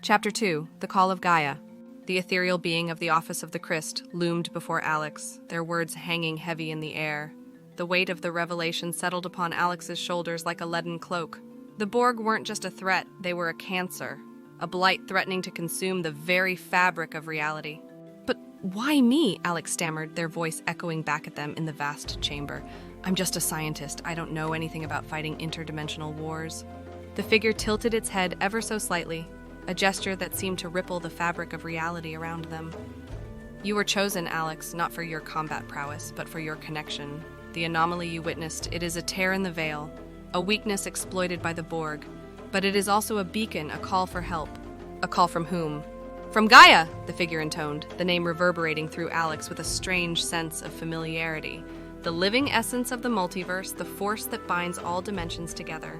Chapter 2, The Call of Gaia. The ethereal being of the office of the Kryst loomed before Alex, their words hanging heavy in the air. The weight of the revelation settled upon Alex's shoulders like a leaden cloak. The Borg weren't just a threat, they were a cancer, a blight threatening to consume the very fabric of reality. "But why me?" Alex stammered, their voice echoing back at them in the vast chamber. "I'm just a scientist. I don't know anything about fighting interdimensional wars." The figure tilted its head ever so slightly, a gesture that seemed to ripple the fabric of reality around them. "You were chosen, Alex, not for your combat prowess, but for your connection. The anomaly you witnessed, it is a tear in the veil, a weakness exploited by the Borg, but it is also a beacon, a call for help." "A call from whom?" "From Gaia," the figure intoned, the name reverberating through Alex with a strange sense of familiarity. The living essence of the multiverse, the force that binds all dimensions together.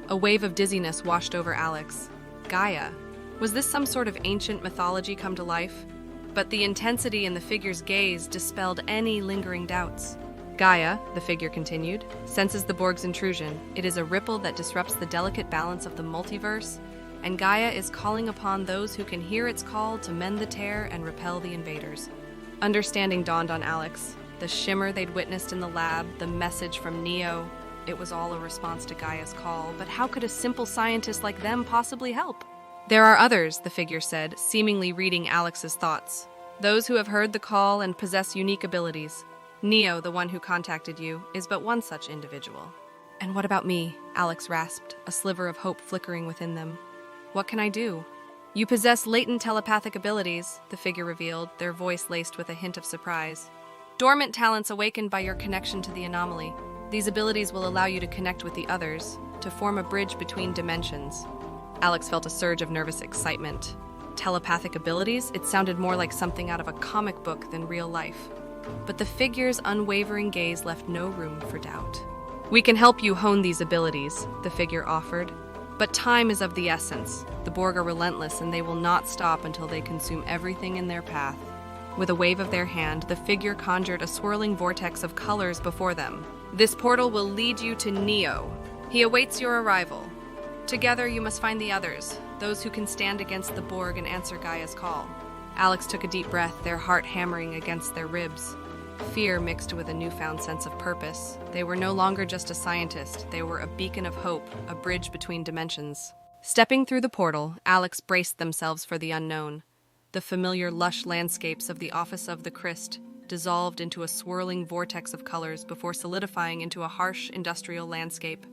A wave of dizziness washed over Alex. Gaia. Was this some sort of ancient mythology come to life? But the intensity in the figure's gaze dispelled any lingering doubts. "Gaia," the figure continued, "senses the Borg's intrusion. It is a ripple that disrupts the delicate balance of the multiverse, and Gaia is calling upon those who can hear its call to mend the tear and repel the invaders." Understanding dawned on Alex. The shimmer they'd witnessed in the lab, the message from Neo, it was all a response to Gaia's call. But how could a simple scientist like them possibly help? "There are others," the figure said, seemingly reading Alex's thoughts. "Those who have heard the call and possess unique abilities. Neo, the one who contacted you, is but one such individual." "And what about me?" Alex rasped, a sliver of hope flickering within them. "What can I do?" "You possess latent telepathic abilities," the figure revealed, their voice laced with a hint of surprise. "Dormant talents awakened by your connection to the anomaly. These abilities will allow you to connect with the others, to form a bridge between dimensions." Alex felt a surge of nervous excitement. Telepathic abilities? It sounded more like something out of a comic book than real life. But the figure's unwavering gaze left no room for doubt. "We can help you hone these abilities," the figure offered. "But time is of the essence. The Borg are relentless, and they will not stop until they consume everything in their path." With a wave of their hand, the figure conjured a swirling vortex of colors before them. "This portal will lead you to Neo. He awaits your arrival. Together you must find the others, those who can stand against the Borg and answer Gaia's call." Alex took a deep breath, their heart hammering against their ribs. Fear mixed with a newfound sense of purpose. They were no longer just a scientist, they were a beacon of hope, a bridge between dimensions. Stepping through the portal, Alex braced themselves for the unknown. The familiar lush landscapes of the office of the Kryst dissolved into a swirling vortex of colors before solidifying into a harsh industrial landscape.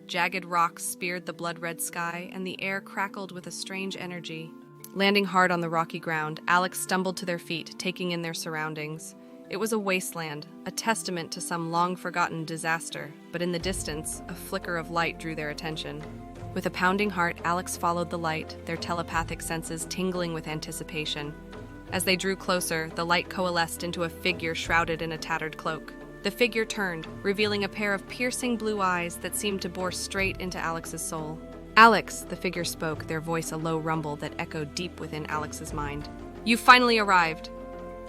Jagged rocks speared the blood-red sky, and the air crackled with a strange energy. Landing hard on the rocky ground, Alex stumbled to their feet, taking in their surroundings. It was a wasteland, a testament to some long-forgotten disaster, but in the distance, a flicker of light drew their attention. With a pounding heart, Alex followed the light, their telepathic senses tingling with anticipation. As they drew closer, the light coalesced into a figure shrouded in a tattered cloak. The figure turned, revealing a pair of piercing blue eyes that seemed to bore straight into Alex's soul. "Alex," the figure spoke, their voice a low rumble that echoed deep within Alex's mind. "You finally arrived."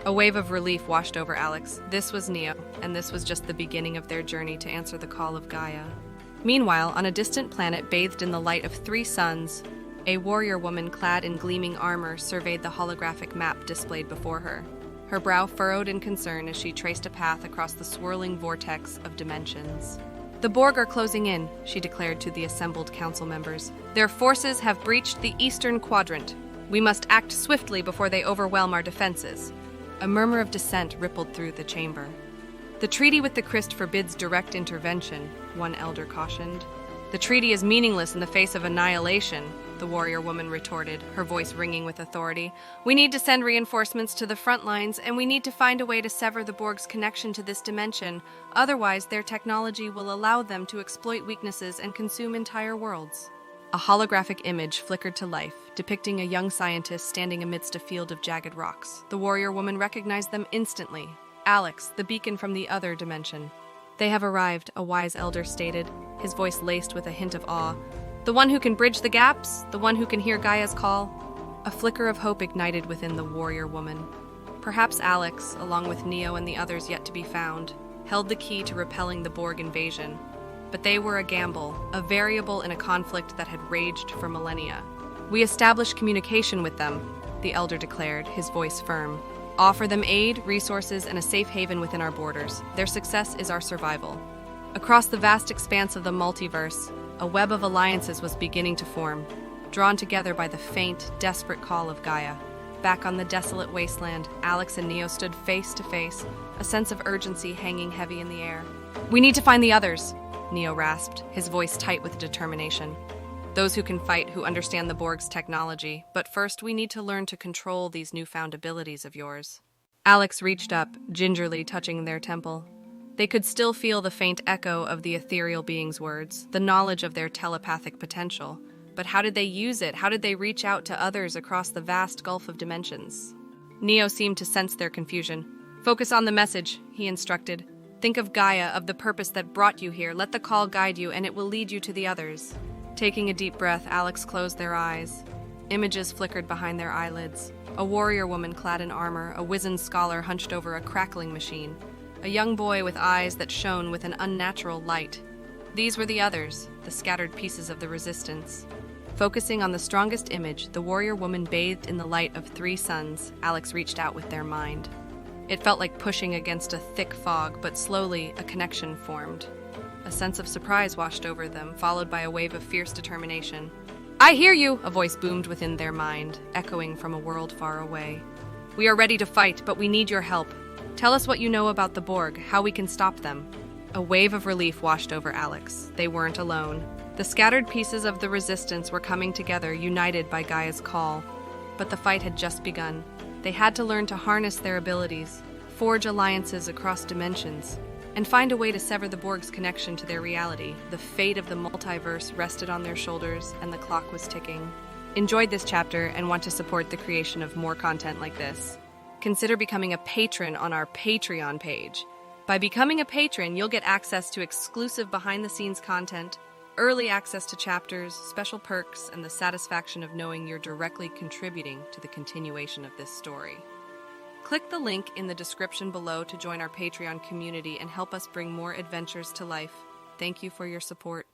A wave of relief washed over Alex. This was Neo, and this was just the beginning of their journey to answer the call of Gaia. Meanwhile, on a distant planet bathed in the light of 3 suns, a warrior woman clad in gleaming armor surveyed the holographic map displayed before her. Her brow furrowed in concern as she traced a path across the swirling vortex of dimensions. "The Borg are closing in," she declared to the assembled council members. "Their forces have breached the eastern quadrant. We must act swiftly before they overwhelm our defenses." A murmur of dissent rippled through the chamber. "The treaty with the Kryst forbids direct intervention," one elder cautioned. "The treaty is meaningless in the face of annihilation," the warrior woman retorted, her voice ringing with authority. "We need to send reinforcements to the front lines, and we need to find a way to sever the Borg's connection to this dimension. Otherwise, their technology will allow them to exploit weaknesses and consume entire worlds." A holographic image flickered to life, depicting a young scientist standing amidst a field of jagged rocks. The warrior woman recognized them instantly. Alex, the beacon from the other dimension. "They have arrived," a wise elder stated, his voice laced with a hint of awe. "The one who can bridge the gaps, the one who can hear Gaia's call." A flicker of hope ignited within the warrior woman. Perhaps Alex, along with Neo and the others yet to be found, held the key to repelling the Borg invasion. But they were a gamble, a variable in a conflict that had raged for millennia. We establish communication with them, the elder declared, his voice firm. Offer them aid, resources, and a safe haven within our borders. Their success is our survival. Across the vast expanse of the multiverse, a web of alliances was beginning to form, drawn together by the faint, desperate call of Gaia. Back on the desolate wasteland, Alex and Neo stood face to face, a sense of urgency hanging heavy in the air. "We need to find the others," Neo rasped, his voice tight with determination. "Those who can fight, who understand the Borg's technology. But first, we need to learn to control these newfound abilities of yours." Alex reached up, gingerly touching their temple. They could still feel the faint echo of the ethereal being's words, the knowledge of their telepathic potential. But how did they use it? How did they reach out to others across the vast gulf of dimensions? Neo seemed to sense their confusion. "Focus on the message," he instructed. "Think of Gaia, of the purpose that brought you here. Let the call guide you, and it will lead you to the others." Taking a deep breath, Alex closed their eyes. Images flickered behind their eyelids. A warrior woman clad in armor, a wizened scholar hunched over a crackling machine, a young boy with eyes that shone with an unnatural light. These were the others, the scattered pieces of the resistance. Focusing on the strongest image, the warrior woman bathed in the light of 3 suns, Alex reached out with their mind. It felt like pushing against a thick fog, but slowly a connection formed. A sense of surprise washed over them, followed by a wave of fierce determination. "I hear you!" a voice boomed within their mind, echoing from a world far away. "We are ready to fight, but we need your help. Tell us what you know about the Borg, how we can stop them." A wave of relief washed over Alex. They weren't alone. The scattered pieces of the resistance were coming together, united by Gaia's call. But the fight had just begun. They had to learn to harness their abilities, forge alliances across dimensions, and find a way to sever the Borg's connection to their reality. The fate of the multiverse rested on their shoulders, and the clock was ticking. Enjoyed this chapter and want to support the creation of more content like this? Consider becoming a patron on our Patreon page. By becoming a patron, you'll get access to exclusive behind-the-scenes content, early access to chapters, special perks, and the satisfaction of knowing you're directly contributing to the continuation of this story. Click the link in the description below to join our Patreon community and help us bring more adventures to life. Thank you for your support.